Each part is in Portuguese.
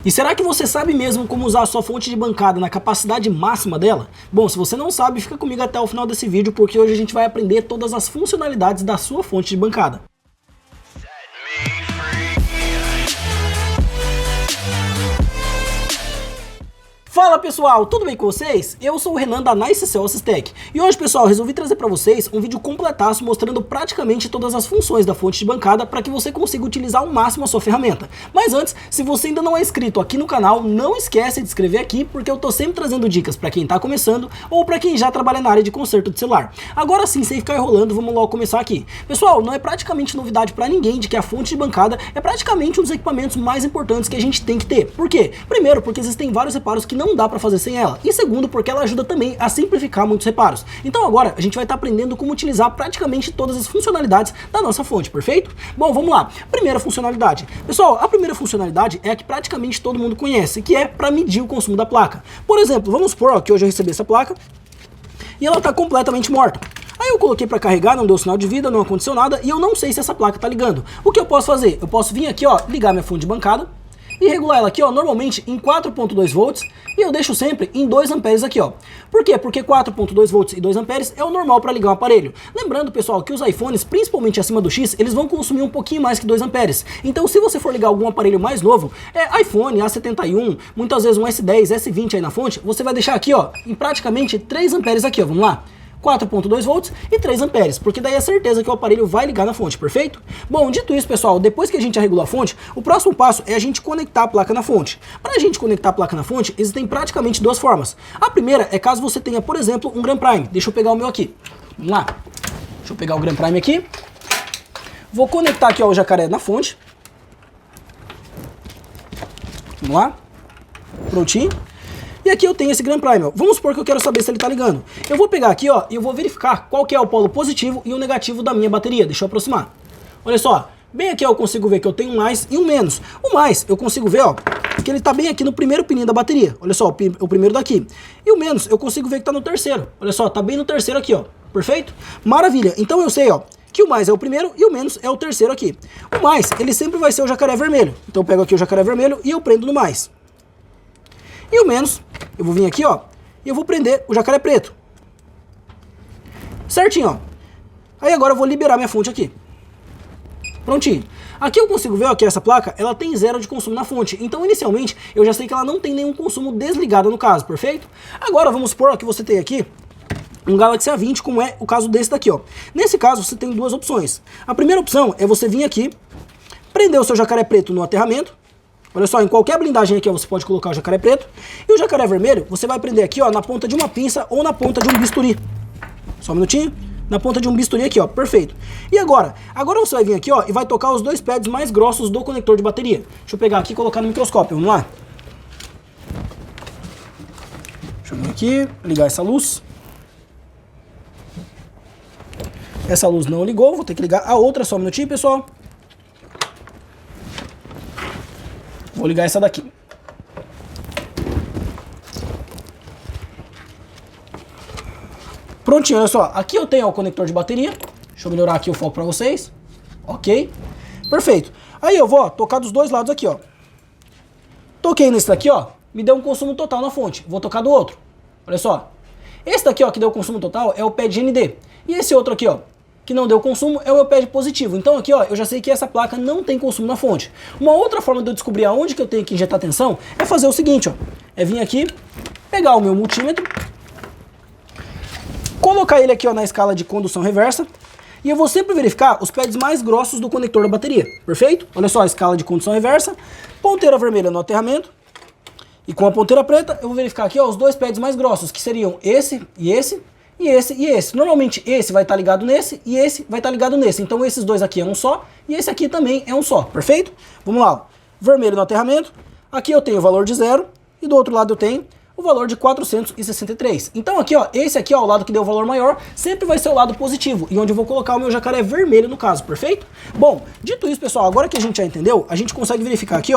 E será que você sabe mesmo como usar a sua fonte de bancada na capacidade máxima dela? Bom, se você não sabe, fica comigo até o final desse vídeo, porque hoje a gente vai aprender todas as funcionalidades da sua fonte de bancada. Fala pessoal, tudo bem com vocês? Eu sou o Renan da NiceCell Assistec e hoje, pessoal, resolvi trazer para vocês um vídeo completaço mostrando praticamente todas as funções da fonte de bancada para que você consiga utilizar ao máximo a sua ferramenta. Mas antes, se você ainda não é inscrito aqui no canal, não esquece de se inscrever aqui, porque eu tô sempre trazendo dicas para quem tá começando ou para quem já trabalha na área de conserto de celular. Agora sim, sem ficar enrolando, vamos logo começar aqui. Pessoal, não é praticamente novidade para ninguém de que a fonte de bancada é praticamente um dos equipamentos mais importantes que a gente tem que ter. Por quê? Primeiro, porque existem vários reparos que não dá para fazer sem ela, e segundo, porque ela ajuda também a simplificar muitos reparos. Então agora a gente vai estar aprendendo como utilizar praticamente todas as funcionalidades da nossa fonte, perfeito? Bom, vamos lá. Primeira funcionalidade. Pessoal, a primeira funcionalidade é a que praticamente todo mundo conhece, que é para medir o consumo da placa. Por exemplo, vamos supor que hoje eu recebi essa placa e ela está completamente morta. Aí eu coloquei para carregar, não deu sinal de vida, não aconteceu nada e eu não sei se essa placa está ligando. O que eu posso fazer? Eu posso vir aqui, ligar minha fonte de bancada e regular ela aqui, normalmente em 4.2 volts, e eu deixo sempre em 2 amperes aqui, Por quê? Porque 4.2 volts e 2 amperes é o normal para ligar um aparelho. Lembrando, pessoal, que os iPhones, principalmente acima do X, eles vão consumir um pouquinho mais que 2 amperes. Então, se você for ligar algum aparelho mais novo, iPhone, A71, muitas vezes um S10, S20 aí na fonte, você vai deixar aqui, em praticamente 3 amperes aqui, vamos lá? 4.2 volts e 3 amperes, porque daí é certeza que o aparelho vai ligar na fonte, perfeito? Bom, dito isso, pessoal, depois que a gente já regulou a fonte, o próximo passo é a gente conectar a placa na fonte. Para a gente conectar a placa na fonte, existem praticamente duas formas. A primeira é caso você tenha, por exemplo, um Grand Prime. Deixa eu pegar o meu aqui. Vamos lá. Deixa eu pegar o Grand Prime aqui. Vou conectar aqui, o jacaré na fonte. Vamos lá. Prontinho. E aqui eu tenho esse Grand Prime. Vamos supor que eu quero saber se ele está ligando. Eu vou pegar aqui, e eu vou verificar qual que é o polo positivo e o negativo da minha bateria. Deixa eu aproximar. Olha só, bem aqui eu consigo ver que eu tenho um mais e um menos. O mais eu consigo ver, que ele está bem aqui no primeiro pininho da bateria. Olha só, o primeiro daqui. E o menos eu consigo ver que está no terceiro. Olha só, está bem no terceiro aqui, Perfeito? Maravilha. Então eu sei, que o mais é o primeiro e o menos é o terceiro aqui. O mais, ele sempre vai ser o jacaré vermelho. Então eu pego aqui o jacaré vermelho e eu prendo no mais. E o menos, eu vou vir aqui, e eu vou prender o jacaré preto. Certinho, Aí agora eu vou liberar minha fonte aqui. Prontinho. Aqui eu consigo ver, que essa placa, ela tem 0 de consumo na fonte. Então, inicialmente, eu já sei que ela não tem nenhum consumo desligado no caso, perfeito? Agora, vamos supor, que você tem aqui um Galaxy A20, como é o caso desse daqui, Nesse caso, você tem duas opções. A primeira opção é você vir aqui, prender o seu jacaré preto no aterramento. Olha só, em qualquer blindagem aqui você pode colocar o jacaré preto. E o jacaré vermelho você vai prender aqui, na ponta de uma pinça ou na ponta de um bisturi. Só um minutinho. Na ponta de um bisturi aqui, perfeito. E agora? Agora você vai vir aqui, e vai tocar os dois pads mais grossos do conector de bateria. Deixa eu pegar aqui e colocar no microscópio, vamos lá. Deixa eu vir aqui, ligar essa luz. Essa luz não ligou, vou ter que ligar a outra, só um minutinho, pessoal. Vou ligar essa daqui. Prontinho, olha só. Aqui eu tenho o conector de bateria. Deixa eu melhorar aqui o foco para vocês. Ok. Perfeito. Aí eu vou tocar dos dois lados aqui, Toquei nesse daqui, me deu um consumo total na fonte. Vou tocar do outro. Olha só. Esse daqui, que deu consumo total é o pad ND. E esse outro aqui, que não deu consumo, é o meu pad positivo. Então aqui, eu já sei que essa placa não tem consumo na fonte. Uma outra forma de eu descobrir aonde que eu tenho que injetar tensão é fazer o seguinte, é vir aqui, pegar o meu multímetro, colocar ele aqui, na escala de condução reversa, e eu vou sempre verificar os pads mais grossos do conector da bateria, perfeito? Olha só, a escala de condução reversa, ponteira vermelha no aterramento, e com a ponteira preta eu vou verificar aqui, os dois pads mais grossos, que seriam esse e esse, e esse e esse. Normalmente esse vai estar ligado nesse e esse vai estar ligado nesse. Então esses dois aqui é um só e esse aqui também é um só, perfeito? Vamos lá, vermelho no aterramento. Aqui eu tenho o valor de 0 e do outro lado eu tenho o valor de 463. Então aqui, esse aqui, o lado que deu o valor maior, sempre vai ser o lado positivo. E onde eu vou colocar o meu jacaré vermelho no caso, perfeito? Bom, dito isso, pessoal, agora que a gente já entendeu, a gente consegue verificar aqui,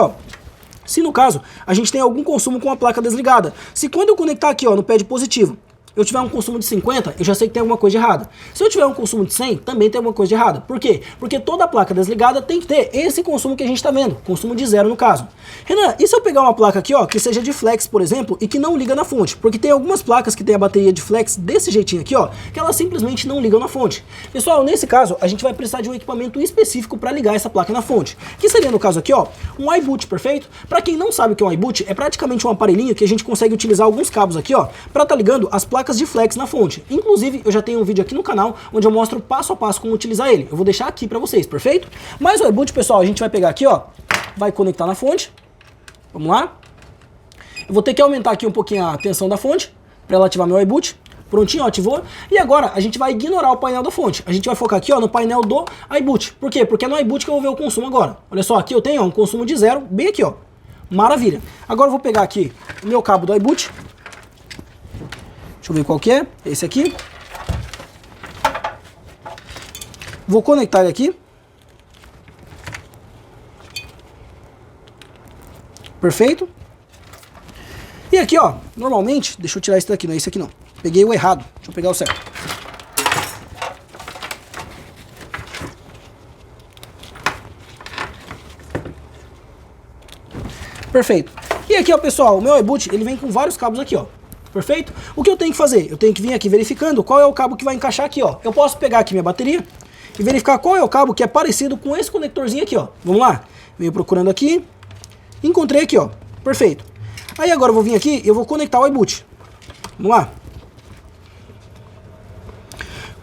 se no caso a gente tem algum consumo com a placa desligada. Se quando eu conectar aqui, no pad positivo, eu tiver um consumo de 50, eu já sei que tem alguma coisa de errada. Se eu tiver um consumo de 100, também tem alguma coisa de errada. Por quê? Porque toda placa desligada tem que ter esse consumo que a gente está vendo, consumo de 0 no caso. Renan, e se eu pegar uma placa aqui, ó, que seja de flex, por exemplo, e que não liga na fonte? Porque tem algumas placas que tem a bateria de flex desse jeitinho aqui, ó, que elas simplesmente não ligam na fonte. Pessoal, nesse caso, a gente vai precisar de um equipamento específico para ligar essa placa na fonte, que seria no caso aqui, ó, um iBoot, perfeito? Para quem não sabe o que é um iBoot, é praticamente um aparelhinho que a gente consegue utilizar alguns cabos aqui, ó, para tá ligando as placas de flex na fonte. Inclusive, eu já tenho um vídeo aqui no canal onde eu mostro passo a passo como utilizar ele. Eu vou deixar aqui para vocês, perfeito? Mas o iBoot, pessoal, a gente vai pegar aqui, ó, vai conectar na fonte. Vamos lá. Eu vou ter que aumentar aqui um pouquinho a tensão da fonte para ela ativar meu iBoot. Prontinho, ó, ativou. E agora a gente vai ignorar o painel da fonte. A gente vai focar aqui, ó, no painel do iBoot. Por quê? Porque é no iBoot que eu vou ver o consumo agora. Olha só, aqui eu tenho, ó, um consumo de 0, bem aqui, ó. Maravilha. Agora eu vou pegar aqui o meu cabo do iBoot. Deixa eu ver qual que é. Esse aqui. Vou conectar ele aqui. Perfeito. E aqui, ó, normalmente, deixa eu tirar esse daqui, não é esse aqui não. Peguei o errado, deixa eu pegar o certo. Perfeito. E aqui, ó, pessoal, o meu iBoot, ele vem com vários cabos aqui, ó. Perfeito? O que eu tenho que fazer? Eu tenho que vir aqui verificando qual é o cabo que vai encaixar aqui, ó. Eu posso pegar aqui minha bateria e verificar qual é o cabo que é parecido com esse conectorzinho aqui, ó. Vamos lá? Venho procurando aqui. Encontrei aqui, ó. Perfeito. Aí agora eu vou vir aqui e eu vou conectar o iBoot. Vamos lá.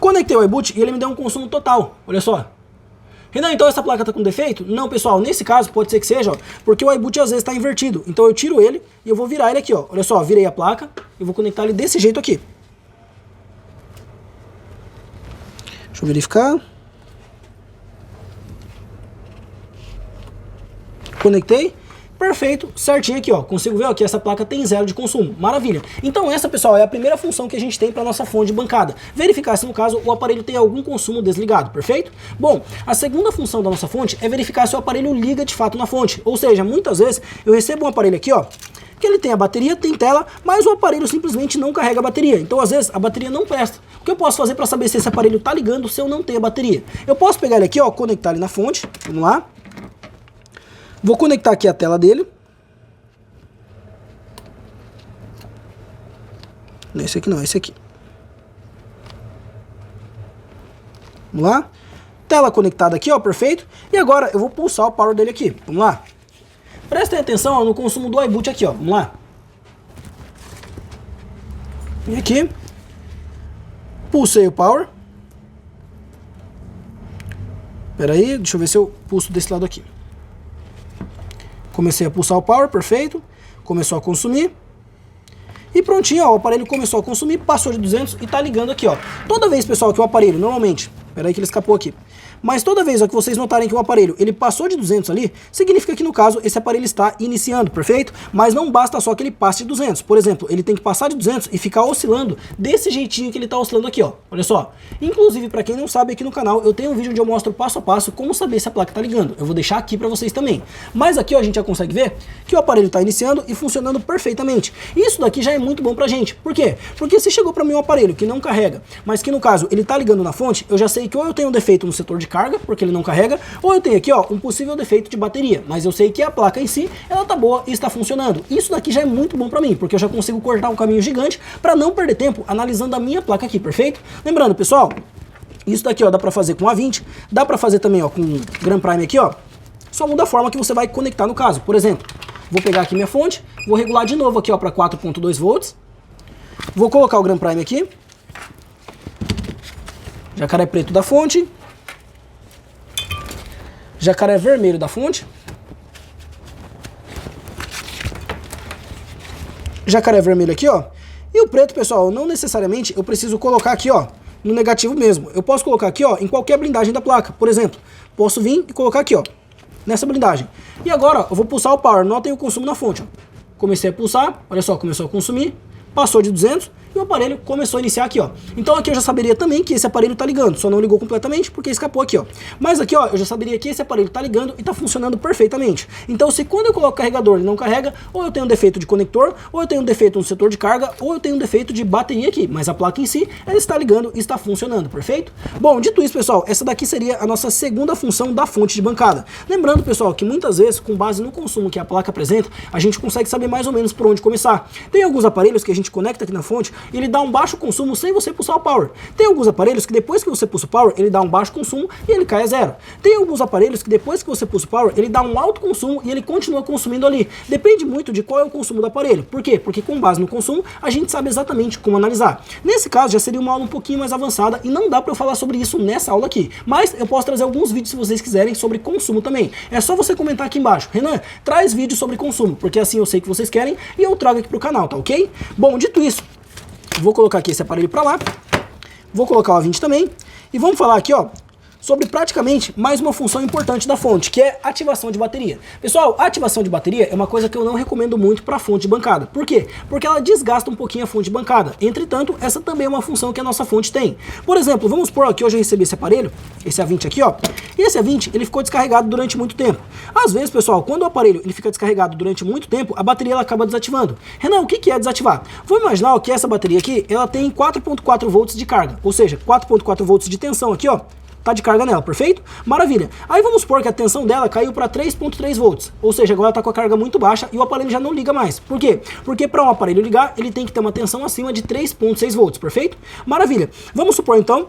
Conectei o iBoot e ele me deu um consumo total. Olha só. Renan, então essa placa está com defeito? Não, pessoal, nesse caso pode ser que seja, ó, porque o iBoot às vezes está invertido. Então eu tiro ele e eu vou virar ele aqui, ó. Olha só, virei a placa e vou conectar ele desse jeito aqui. Deixa eu verificar. Conectei. Perfeito, certinho aqui, ó. Consigo ver ó, que essa placa tem 0 de consumo. Maravilha. Então essa, pessoal, é a primeira função que a gente tem para nossa fonte de bancada. Verificar se, no caso, o aparelho tem algum consumo desligado, perfeito? Bom, a segunda função da nossa fonte é verificar se o aparelho liga de fato na fonte. Ou seja, muitas vezes eu recebo um aparelho aqui, ó, que ele tem a bateria, tem tela, mas o aparelho simplesmente não carrega a bateria. Então, às vezes, a bateria não presta. O que eu posso fazer para saber se esse aparelho está ligando se eu não tenho a bateria? Eu posso pegar ele aqui, ó, conectar ele na fonte. Vamos lá. Vou conectar aqui a tela dele. Não, esse aqui não, esse aqui. Vamos lá. Tela conectada aqui, ó, perfeito. E agora eu vou pulsar o power dele aqui. Vamos lá. Prestem atenção ó, no consumo do iBoot aqui, ó. Vamos lá. Vem aqui. Pulsei o power. Espera aí, deixa eu ver se eu pulso desse lado aqui. Comecei a pulsar o power, perfeito. Começou a consumir. E prontinho, ó, o aparelho começou a consumir, passou de 200 e tá ligando aqui, ó. Toda vez, pessoal, que o aparelho, normalmente, peraí que ele escapou aqui. Mas toda vez ó, que vocês notarem que o aparelho, ele passou de 200 ali, significa que no caso, esse aparelho está iniciando, perfeito? Mas não basta só que ele passe de 200. Por exemplo, ele tem que passar de 200 e ficar oscilando desse jeitinho que ele tá oscilando aqui, ó. Olha só. Inclusive, para quem não sabe, aqui no canal, eu tenho um vídeo onde eu mostro passo a passo como saber se a placa tá ligando. Eu vou deixar aqui para vocês também. Mas aqui, ó, a gente já consegue ver que o aparelho tá iniciando e funcionando perfeitamente. Isso daqui já é muito bom pra gente. Por quê? Porque se chegou para mim um aparelho que não carrega, mas que no caso, ele tá ligando na fonte, eu já sei que ou eu tenho um defeito no setor de carga, porque ele não carrega, ou eu tenho aqui ó, um possível defeito de bateria, mas eu sei que a placa em si, ela tá boa e está funcionando. Isso daqui já é muito bom pra mim, porque eu já consigo cortar um caminho gigante para não perder tempo analisando a minha placa aqui, perfeito? Lembrando, pessoal, isso daqui ó, dá pra fazer com A20, dá pra fazer também ó, com Grand Prime aqui, ó, só muda a forma que você vai conectar no caso. Por exemplo, vou pegar aqui minha fonte, vou regular de novo aqui ó, para 4.2 volts, vou colocar o Grand Prime aqui, jacaré preto da fonte, jacaré vermelho da fonte, jacaré vermelho aqui, ó, e o preto, pessoal, não necessariamente eu preciso colocar aqui, ó, no negativo mesmo. Eu posso colocar aqui, ó, em qualquer blindagem da placa. Por exemplo, posso vir e colocar aqui, ó, nessa blindagem. E agora, ó, eu vou pulsar o power. Notem o consumo na fonte, ó. Comecei a pulsar, olha só, começou a consumir, passou de 200 e o aparelho começou a iniciar aqui, ó. Então aqui eu já saberia também que esse aparelho tá ligando, só não ligou completamente porque escapou aqui, ó. Mas aqui, ó, eu já saberia que esse aparelho tá ligando e tá funcionando perfeitamente. Então se quando eu coloco o carregador ele não carrega, ou eu tenho um defeito de conector, ou eu tenho um defeito no setor de carga, ou eu tenho um defeito de bateria aqui, mas a placa em si, ela está ligando e está funcionando, perfeito? Bom, dito isso, pessoal, essa daqui seria a nossa segunda função da fonte de bancada. Lembrando, pessoal, que muitas vezes, com base no consumo que a placa apresenta, a gente consegue saber mais ou menos por onde começar. Tem alguns aparelhos que a gente conecta aqui na fonte e ele dá um baixo consumo sem você pulsar o power. Tem alguns aparelhos que depois que você pulsa o power, ele dá um baixo consumo e ele cai a zero. Tem alguns aparelhos que depois que você pulsa o power, ele dá um alto consumo e ele continua consumindo ali. Depende muito de qual é o consumo do aparelho. Por quê? Porque com base no consumo, a gente sabe exatamente como analisar. Nesse caso, já seria uma aula um pouquinho mais avançada e não dá para eu falar sobre isso nessa aula aqui. Mas eu posso trazer alguns vídeos se vocês quiserem sobre consumo também. É só você comentar aqui embaixo. Renan, traz vídeo sobre consumo, porque assim eu sei que vocês querem e eu trago aqui pro canal, tá ok? Bom, dito isso, vou colocar aqui esse aparelho para lá, vou colocar o A20 também, e vamos falar aqui, ó, sobre praticamente mais uma função importante da fonte, que é ativação de bateria. Pessoal, a ativação de bateria é uma coisa que eu não recomendo muito para a fonte de bancada. Por quê? Porque ela desgasta um pouquinho a fonte de bancada. Entretanto, essa também é uma função que a nossa fonte tem. Por exemplo, vamos supor que hoje eu recebi esse aparelho, esse A20 aqui, ó, e esse A20 ele ficou descarregado durante muito tempo. Às vezes, pessoal, quando o aparelho ele fica descarregado durante muito tempo, a bateria ela acaba desativando. Renan, o que é desativar? Vamos imaginar ó, que essa bateria aqui, ela tem 4.4 volts de carga, ou seja, 4.4 volts de tensão aqui, ó, tá de carga nela, perfeito? Maravilha. Aí vamos supor que a tensão dela caiu para 3.3 volts, ou seja, agora ela tá com a carga muito baixa e o aparelho já não liga mais. Por quê? Porque para um aparelho ligar, ele tem que ter uma tensão acima de 3.6 volts, perfeito? Maravilha. Vamos supor então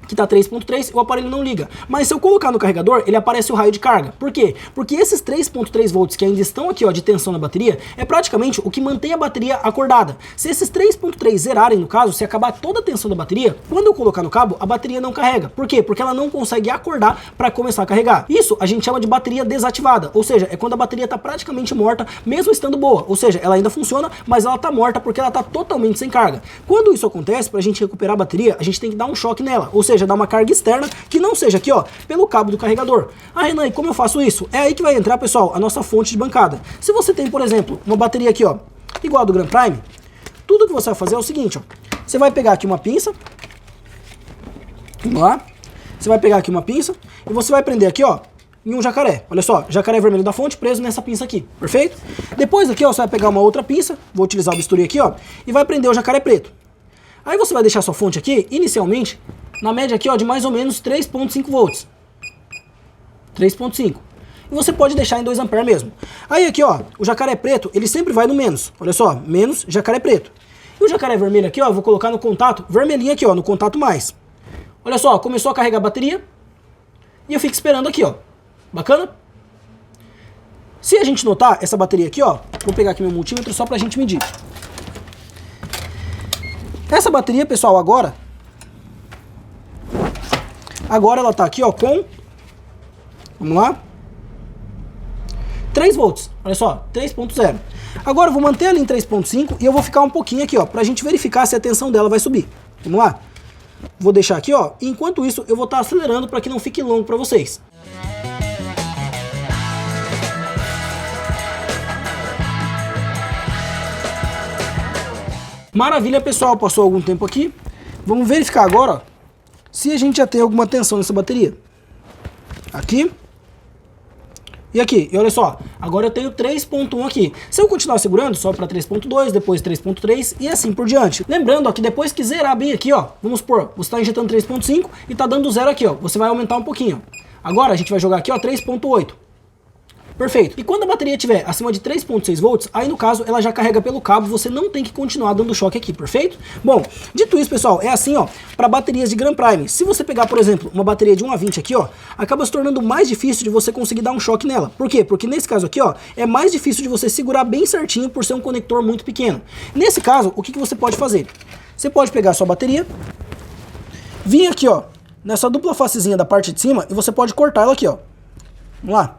que tá 3.3 e o aparelho não liga. Mas se eu colocar no carregador, ele aparece o raio de carga. Por quê? Porque esses 3.3 volts que ainda estão aqui ó, de tensão na bateria, é praticamente o que mantém a bateria acordada. Se esses 3.3 zerarem, no caso, se acabar toda a tensão da bateria, quando eu colocar no cabo, a bateria não carrega. Por quê? Porque ela não consegue acordar para começar a carregar. Isso a gente chama de bateria desativada, ou seja, é quando a bateria tá praticamente morta, mesmo estando boa. Ou seja, ela ainda funciona, mas ela tá morta porque ela tá totalmente sem carga. Quando isso acontece, pra gente recuperar a bateria, a gente tem que dar um choque nela, ou seja, dar uma carga externa que não seja aqui, ó, pelo cabo do carregador. Ah, Renan, e como eu faço isso? É aí que vai entrar, pessoal, a nossa fonte de bancada. Se você tem, por exemplo, uma bateria aqui, ó, igual a do Grand Prime, tudo que você vai fazer é o seguinte, ó. Você vai pegar aqui uma pinça, vamos lá, você vai pegar aqui uma pinça e você vai prender aqui, ó, em um jacaré. Olha só, jacaré vermelho da fonte preso nessa pinça aqui, perfeito? Depois aqui, ó, você vai pegar uma outra pinça, vou utilizar o bisturi aqui, ó, e vai prender o jacaré preto. Aí você vai deixar sua fonte aqui, inicialmente, na média aqui, ó, de mais ou menos 3.5 volts. 3.5. E você pode deixar em 2 amperes mesmo. Aí aqui, ó, o jacaré preto, ele sempre vai no menos. Olha só, menos jacaré preto. E o jacaré vermelho aqui, ó, eu vou colocar no contato, vermelhinho aqui, ó, no contato mais. Olha só, começou a carregar a bateria. E eu fico esperando aqui, ó. Bacana? Se a gente notar essa bateria aqui, ó, vou pegar aqui meu multímetro só pra gente medir. Essa bateria, pessoal, agora ela tá aqui, ó, com, vamos lá, 3 volts, olha só, 3.0. Agora eu vou manter ela em 3.5 e eu vou ficar um pouquinho aqui, ó, pra gente verificar se a tensão dela vai subir. Vamos lá? Vou deixar aqui, ó, e enquanto isso eu vou estar acelerando para que não fique longo para vocês. Maravilha, pessoal, passou algum tempo aqui. Vamos verificar agora, ó, se a gente já tem alguma tensão nessa bateria. Aqui. E aqui, e olha só, agora eu tenho 3.1 aqui. Se eu continuar segurando, sobe para 3.2, depois 3.3 e assim por diante. Lembrando ó, que depois que zerar bem aqui, ó, vamos supor, você está injetando 3.5 e está dando zero aqui, ó, você vai aumentar um pouquinho. Agora a gente vai jogar aqui, ó, 3.8. Perfeito. E quando a bateria estiver acima de 3.6 volts, aí no caso ela já carrega pelo cabo, você não tem que continuar dando choque aqui, perfeito? Bom, dito isso, pessoal, é assim, ó, para baterias de Grand Prime. Se você pegar, por exemplo, uma bateria de 1 a 20 aqui, ó, acaba se tornando mais difícil de você conseguir dar um choque nela. Por quê? Porque nesse caso aqui, ó, é mais difícil de você segurar bem certinho por ser um conector muito pequeno. Nesse caso, o que você pode fazer? Você pode pegar a sua bateria, vir aqui, ó, nessa dupla facezinha da parte de cima e você pode cortar ela aqui, ó. Vamos lá.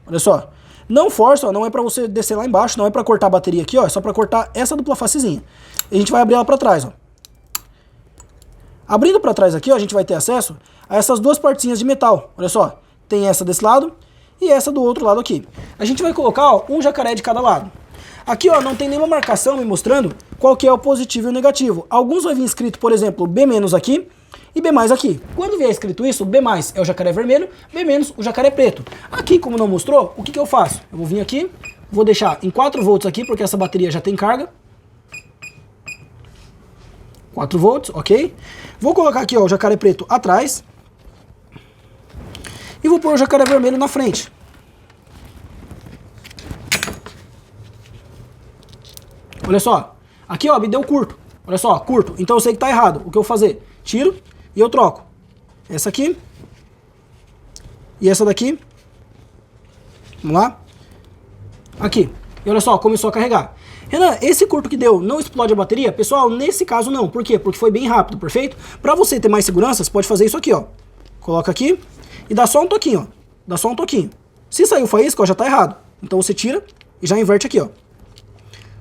Olha só, não força, ó, não é pra você descer lá embaixo, não é pra cortar a bateria aqui, ó, é só pra cortar essa dupla facezinha. E a gente vai abrir ela pra trás, ó. Abrindo pra trás aqui, ó, a gente vai ter acesso a essas duas partezinhas de metal. Olha só, tem essa desse lado e essa do outro lado aqui. A gente vai colocar, ó, um jacaré de cada lado. Aqui, ó, não tem nenhuma marcação me mostrando qual que é o positivo e o negativo. Alguns vai vir escrito, por exemplo, B- aqui e B+ aqui. Quando vier escrito isso, B+ é o jacaré vermelho, B- o jacaré preto. Aqui, como não mostrou, o que eu faço? Eu vou vir aqui, vou deixar em 4 volts aqui, porque essa bateria já tem carga. 4 volts, ok? Vou colocar aqui, ó, o jacaré preto atrás. E vou pôr o jacaré vermelho na frente. Olha só, aqui ó, me deu curto. Olha só, curto. Então eu sei que tá errado. O que eu vou fazer? Tiro e eu troco. Essa aqui. E essa daqui. Vamos lá. Aqui. E olha só, começou a carregar. Renan, esse curto que deu não explode a bateria? Pessoal, nesse caso não. Por quê? Porque foi bem rápido, perfeito? Para você ter mais segurança, você pode fazer isso aqui, ó. Coloca aqui e dá só um toquinho, ó. Dá só um toquinho. Se saiu faísca, ó, já tá errado. Então você tira e já inverte aqui, ó.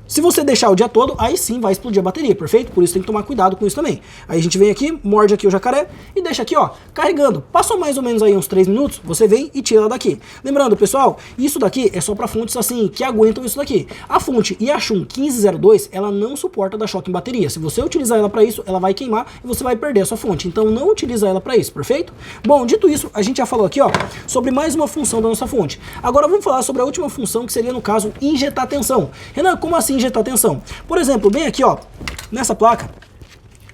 Se você deixar o dia todo, aí sim vai explodir a bateria, perfeito? Por isso tem que tomar cuidado com isso também. Aí a gente vem aqui, morde aqui o jacaré e deixa aqui, ó, carregando. Passou mais ou menos aí uns 3 minutos, você vem e tira ela daqui. Lembrando, pessoal, isso daqui é só para fontes assim, que aguentam isso daqui. A fonte Yashun 1502, ela não suporta dar choque em bateria. Se você utilizar ela para isso, ela vai queimar e você vai perder a sua fonte. Então não utiliza ela para isso, perfeito? Bom, dito isso, a gente já falou aqui, ó, sobre mais uma função da nossa fonte. Agora vamos falar sobre a última função, que seria, no caso, injetar tensão. Renan, como assim injetar tensão? Por exemplo, bem aqui, ó, nessa placa,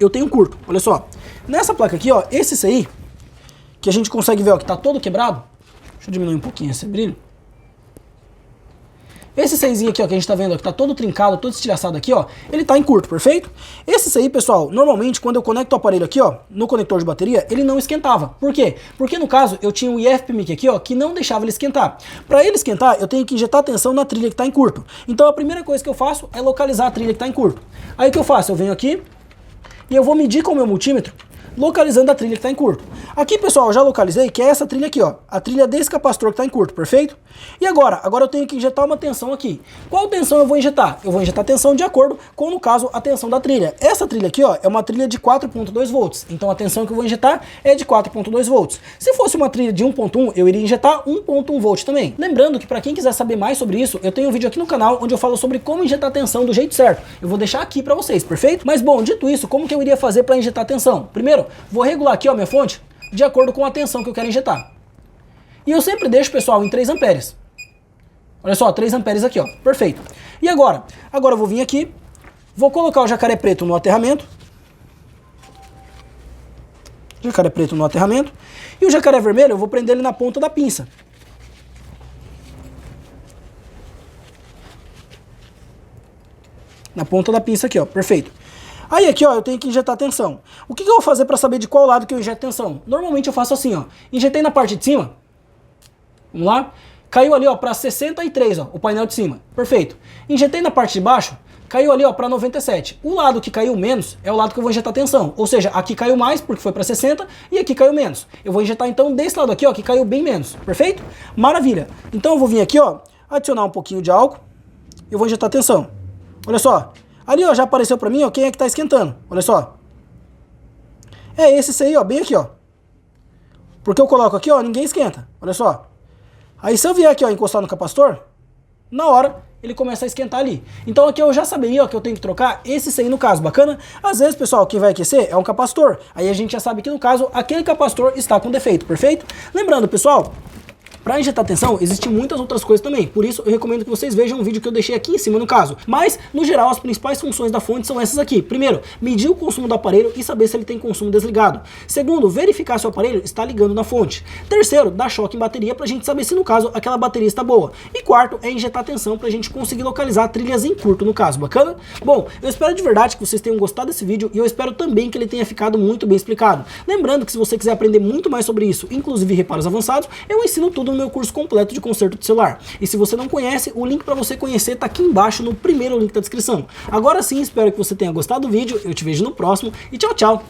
eu tenho um curto, olha só. Nessa placa aqui, ó, esse CI, que a gente consegue ver, ó, que tá todo quebrado. Deixa eu diminuir um pouquinho esse brilho. Esse CIzinho aqui, ó, que a gente tá vendo, ó, que tá todo trincado, todo estilhaçado aqui, ó, ele tá em curto, perfeito? Esse CI, pessoal, normalmente, quando eu conecto o aparelho aqui, ó, no conector de bateria, ele não esquentava. Por quê? Porque, no caso, eu tinha um IFPMIC aqui, ó, que não deixava ele esquentar. Para ele esquentar, eu tenho que injetar tensão na trilha que tá em curto. Então, a primeira coisa que eu faço é localizar a trilha que tá em curto. Aí, o que eu faço? Eu venho aqui e eu vou medir com o meu multímetro, localizando a trilha que está em curto. Aqui, pessoal, eu já localizei que é essa trilha aqui, ó. A trilha desse capacitor que está em curto, perfeito? E agora? Agora eu tenho que injetar uma tensão aqui. Qual tensão eu vou injetar? Eu vou injetar tensão de acordo com, no caso, a tensão da trilha. Essa trilha aqui, ó, é uma trilha de 4.2 volts. Então a tensão que eu vou injetar é de 4.2 volts. Se fosse uma trilha de 1.1, eu iria injetar 1.1 volts também. Lembrando que para quem quiser saber mais sobre isso, eu tenho um vídeo aqui no canal onde eu falo sobre como injetar tensão do jeito certo. Eu vou deixar aqui para vocês, perfeito? Mas bom, dito isso, como que eu iria fazer para injetar tensão? Primeiro, vou regular aqui, ó, minha fonte de acordo com a tensão que eu quero injetar. E eu sempre deixo, pessoal, em 3 amperes. Olha só, 3 amperes aqui, ó. Perfeito. E agora? Agora eu vou vir aqui, vou colocar o jacaré preto no aterramento. Jacaré preto no aterramento. E o jacaré vermelho eu vou prender ele na ponta da pinça. Na ponta da pinça aqui, ó. Perfeito. Aí aqui, ó, eu tenho que injetar tensão. O que eu vou fazer para saber de qual lado que eu injeto tensão? Normalmente eu faço assim, ó. Injetei na parte de cima. Vamos lá. Caiu ali, ó, para 63, ó, o painel de cima. Perfeito. Injetei na parte de baixo. Caiu ali, ó, para 97. O lado que caiu menos é o lado que eu vou injetar tensão. Ou seja, aqui caiu mais porque foi para 60 e aqui caiu menos. Eu vou injetar então desse lado aqui, ó, que caiu bem menos. Perfeito? Maravilha. Então eu vou vir aqui, ó, adicionar um pouquinho de álcool. Eu vou injetar tensão. Olha só. Ali, ó, já apareceu pra mim, ó, quem é que tá esquentando. Olha só. É esse aí, ó, bem aqui, ó. Porque eu coloco aqui, ó, ninguém esquenta. Olha só. Aí se eu vier aqui, ó, encostar no capacitor, na hora ele começa a esquentar ali. Então aqui eu já saberia, ó, que eu tenho que trocar esse aí no caso, bacana? Às vezes, pessoal, quem vai aquecer é um capacitor. Aí a gente já sabe que no caso, aquele capacitor está com defeito, perfeito? Lembrando, pessoal, para injetar tensão, existem muitas outras coisas também. Por isso, eu recomendo que vocês vejam um vídeo que eu deixei aqui em cima no caso. Mas, no geral, as principais funções da fonte são essas aqui. Primeiro, medir o consumo do aparelho e saber se ele tem consumo desligado. Segundo, verificar se o aparelho está ligando na fonte. Terceiro, dar choque em bateria para a gente saber se, no caso, aquela bateria está boa. E quarto, é injetar tensão para a gente conseguir localizar trilhas em curto, no caso. Bacana? Bom, eu espero de verdade que vocês tenham gostado desse vídeo e eu espero também que ele tenha ficado muito bem explicado. Lembrando que se você quiser aprender muito mais sobre isso, inclusive reparos avançados, eu ensino tudo no meu curso completo de conserto de celular. E se você não conhece, o link para você conhecer tá aqui embaixo no primeiro link da descrição. Agora sim, espero que você tenha gostado do vídeo, eu te vejo no próximo e tchau, tchau!